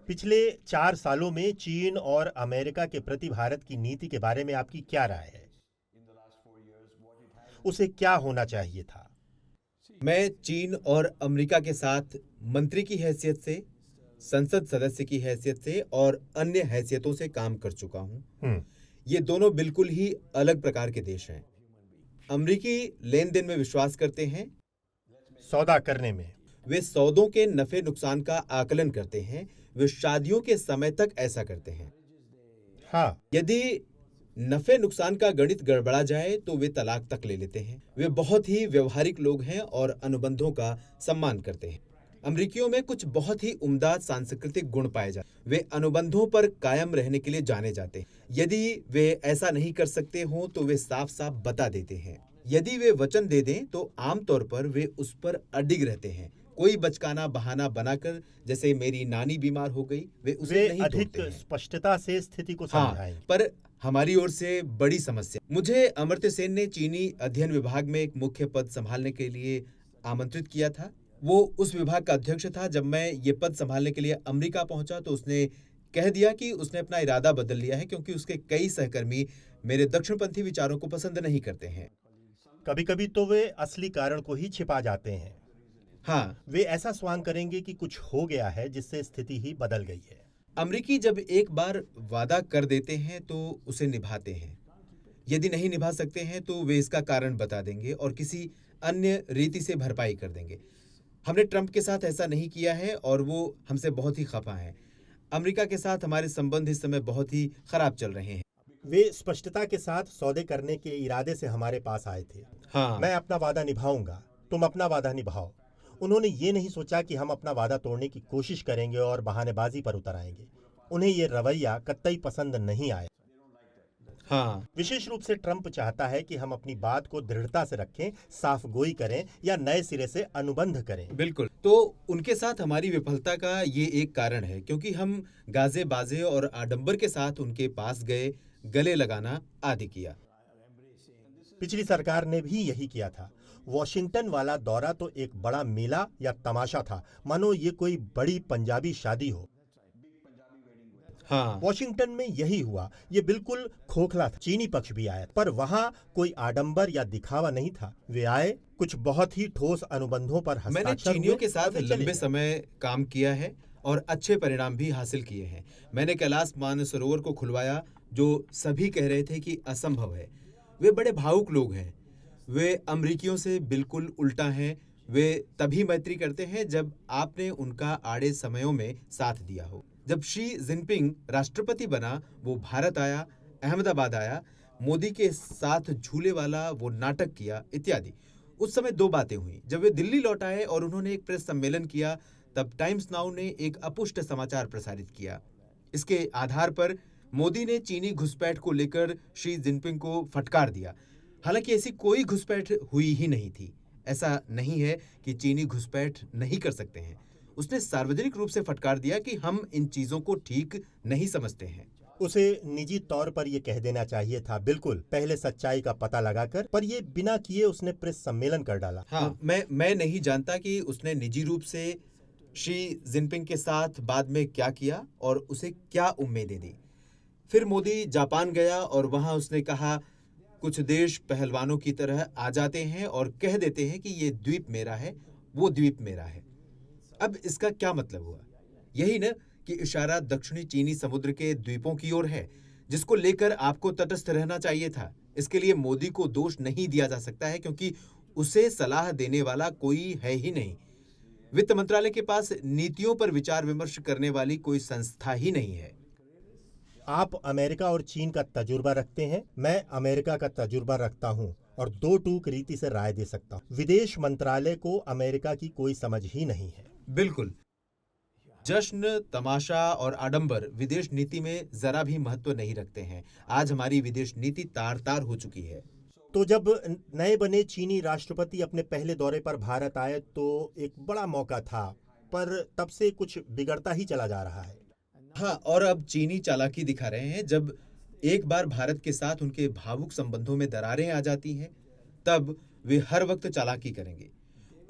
पिछले 4 सालों में चीन और अमेरिका के प्रति भारत की नीति के बारे में आपकी क्या राय है? उसे क्या होना चाहिए था? मैं चीन और अमेरिका के साथ मंत्री की हैसियत से, संसद सदस्य की हैसियत से और अन्य हैसियतों से काम कर चुका हूं। हम्म। ये दोनों बिल्कुल ही अलग प्रकार के देश हैं। अमेरिकी लेन देन में विश्वास करते हैं। सौदा करने में। वे सौदों के नफे नुकसान का आकलन करते हैं। वे शादियों के समय तक ऐसा करते हैं। हाँ। यदि नफे नुकसान का गणित गड़बड़ा जाए तो वे तलाक तक ले लेते हैं। वे बहुत ही व्यवहारिक लोग हैं और अनुबंधों का सम्मान करते हैं। अमरीकियों में कुछ बहुत ही उम्दा सांस्कृतिक गुण पाए जाते हैं। वे अनुबंधों पर कायम रहने के लिए जाने जाते हैं। यदि वे ऐसा नहीं कर सकते हों तो वे साफ साफ बता देते हैं। यदि वे वचन दे दें तो आमतौर पर वे उस पर अडिग रहते हैं। कोई बचकाना बहाना बनाकर, जैसे मेरी नानी बीमार हो गई, वे उसे नहीं अधिक तोड़ते हैं। स्पष्टता से स्थिति को हाँ, समझाएं। पर हमारी ओर से बड़ी समस्या। मुझे अमर्त्य सेन ने चीनी अध्ययन विभाग में एक मुख्य पद संभालने के लिए आमंत्रित किया था। वो उस विभाग का अध्यक्ष था। जब मैं ये पद संभालने के लिए अमेरिका पहुंचा तो उसने कह दिया कि उसने अपना इरादा बदल लिया है, क्योंकि उसके कई सहकर्मी मेरे दक्षिणपंथी विचारों को पसंद नहीं करते हैं। कभी कभी तो वे असली कारण को ही छिपा जाते हैं। हाँ, वे ऐसा स्वांग करेंगे कि कुछ हो गया है जिससे स्थिति ही बदल गई है। अमरीकी जब एक बार वादा कर देते हैं तो उसे निभाते हैं। यदि नहीं निभा सकते हैं तो वे इसका कारण बता देंगे और किसी अन्य रीति से भरपाई कर देंगे। हमने ट्रंप के साथ ऐसा नहीं किया है और वो हमसे बहुत ही खफा हैं। अमेरिका के साथ हमारे संबंध इस समय बहुत ही खराब चल रहे हैं। वे स्पष्टता के साथ सौदे करने के इरादे से हमारे पास आए थे। हाँ, मैं अपना वादा निभाऊंगा, तुम अपना वादा निभाओ। उन्होंने ये नहीं सोचा कि हम अपना वादा तोड़ने की कोशिश करेंगे और बहानेबाजी पर उतर आएंगे। उन्हें ये रवैया कतई पसंद नहीं आया। हाँ, विशेष रूप से ट्रंप चाहता है कि हम अपनी बात को दृढ़ता से रखें, साफ गोई करें या नए सिरे से अनुबंध करें। बिल्कुल। तो उनके साथ हमारी विफलता का ये एक कारण है, क्योंकि हम गाजे बाजे और आडंबर के साथ उनके पास गए, गले लगाना आदि किया। पिछली सरकार ने भी यही किया था। वॉशिंगटन वाला दौरा तो एक बड़ा मेला या तमाशा था, मानो ये कोई बड़ी पंजाबी शादी हो। हाँ, वॉशिंगटन में यही हुआ। ये बिल्कुल खोखला था। चीनी पक्ष भी आया, पर वहां कोई आडंबर या दिखावा नहीं था। वे आए, कुछ बहुत ही ठोस अनुबंधों पर मैंने हस्ताक्षर चीनियों हुए के और साथ वे चले लंबे गए। समय काम किया है और अच्छे परिणाम भी हासिल किए हैं। मैंने कैलाश मानसरोवर को खुलवाया, जो सभी कह रहे थे कि असंभव है। वे बड़े भावुक लोग हैं। वे अमरीकियों से बिल्कुल उल्टा हैं। वे तभी मैत्री करते हैं जब आपने उनका आड़े समयों में साथ दिया हो। जब शी जिनपिंग राष्ट्रपति बना, वो भारत आया, अहमदाबाद आया, मोदी के साथ झूले वाला वो नाटक किया इत्यादि। उस समय दो बातें हुई। जब वे दिल्ली लौट आए और उन्होंने एक प्रेस सम्मेलन किया, तब टाइम्स नाउ ने एक अपुष्ट समाचार प्रसारित किया। इसके आधार पर मोदी ने चीनी घुसपैठ को लेकर शी जिनपिंग को फटकार दिया। हालांकि ऐसी कोई घुसपैठ हुई ही नहीं थी। ऐसा नहीं है कि चीनी घुसपैठ नहीं कर सकते हैं। उसने सार्वजनिक रूप से फटकार दिया कि हम इन चीजों को ठीक नहीं समझते हैं। उसे निजी तौर पर यह कह देना चाहिए था, बिल्कुल पहले सच्चाई का पता लगाकर, पर ये बिना किए उसने प्रेस सम्मेलन कर डाला। हाँ, मैं नहीं जानता कि उसने निजी रूप से शी जिनपिंग के साथ बाद में क्या किया और उसे क्या उम्मीदें दी। फिर मोदी जापान गया और वहां उसने कहा, कुछ देश पहलवानों की तरह आ जाते हैं और कह देते हैं कि ये द्वीप मेरा है, वो द्वीप मेरा है। अब इसका क्या मतलब हुआ? यही न कि इशारा दक्षिणी चीनी समुद्र के द्वीपों की ओर है, जिसको लेकर आपको तटस्थ रहना चाहिए था। इसके लिए मोदी को दोष नहीं दिया जा सकता है, क्योंकि उसे सलाह देने वाला कोई है ही नहीं। वित्त मंत्रालय के पास नीतियों पर विचार विमर्श करने वाली कोई संस्था ही नहीं है। आप अमेरिका और चीन का तजुर्बा रखते हैं, मैं अमेरिका का तजुर्बा रखता हूं और दो टूक रीति से राय दे सकता हूं। विदेश मंत्रालय को अमेरिका की कोई समझ ही नहीं है। बिल्कुल। जश्न, तमाशा और आडंबर विदेश नीति में जरा भी महत्व नहीं रखते हैं। आज हमारी विदेश नीति तार तार हो चुकी है। तो जब नए बने चीनी राष्ट्रपति अपने पहले दौरे पर भारत आए तो एक बड़ा मौका था, पर तब से कुछ बिगड़ता ही चला जा रहा है। हाँ, और अब चीनी चालाकी दिखा रहे हैं। जब एक बार भारत के साथ उनके भावुक संबंधों में दरारें आ जाती हैं, तब वे हर वक्त चालाकी करेंगे।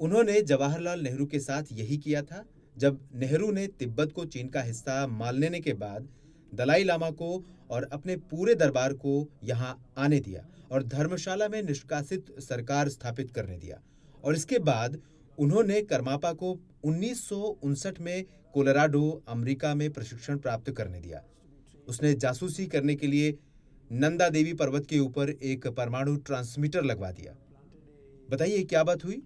उन्होंने जवाहरलाल नेहरू के साथ यही किया था। जब नेहरू ने तिब्बत को चीन का हिस्सा मान लेने के बाद दलाई लामा को और अपने पूरे दरबार को यहाँ आने दिया और धर्मशाला में निष्कासित सरकार स्थापित करने दिया, और इसके बाद उन्होंने करमापा को 1959 में कोलोराडो अमेरिका में प्रशिक्षण प्राप्त करने दिया। उसने जासूसी करने के लिए नंदा देवी पर्वत के ऊपर एक परमाणु ट्रांसमीटर लगवा दिया। बताइए क्या बात हुई?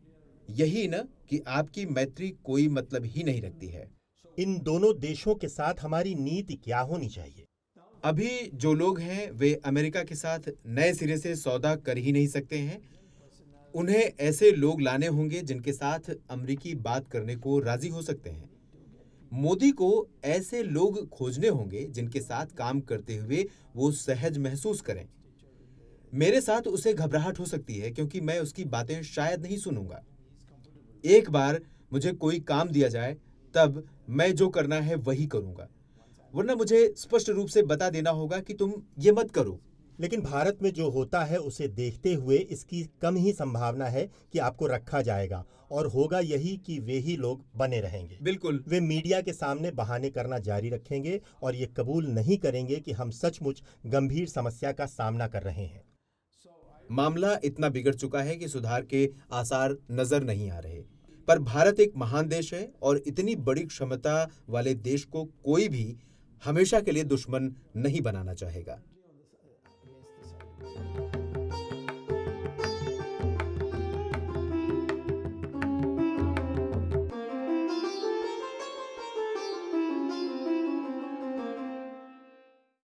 यही न कि आपकी मैत्री कोई मतलब ही नहीं रखती है। इन दोनों देशों के साथ हमारी नीति क्या होनी चाहिए? अभी जो लोग हैं वे अमेरिका के साथ नए सिरे से सौदा कर ही नहीं सकते हैं। उन्हें ऐसे लोग लाने होंगे जिनके साथ अमेरिकी बात करने को राजी हो सकते हैं। मोदी को ऐसे लोग खोजने होंगे जिनके साथ काम करते हुए वो सहज महसूस करें। मेरे साथ उसे घबराहट हो सकती है क्योंकि मैं उसकी बातें शायद नहीं सुनूंगा। एक बार मुझे कोई काम दिया जाए तब मैं जो करना है वही करूंगा, वरना मुझे स्पष्ट रूप से बता देना होगा कि तुम ये मत करो। लेकिन भारत में जो होता है उसे देखते हुए इसकी कम ही संभावना है कि आपको रखा जाएगा, और होगा यही कि वे ही लोग बने रहेंगे। बिल्कुल। वे मीडिया के सामने बहाने करना जारी रखेंगे और ये कबूल नहीं करेंगे कि हम सचमुच गंभीर समस्या का सामना कर रहे हैं। मामला इतना बिगड़ चुका है कि सुधार के आसार नजर नहीं आ रहे। पर भारत एक महान देश है और इतनी बड़ी क्षमता वाले देश को कोई भी हमेशा के लिए दुश्मन नहीं बनाना चाहेगा।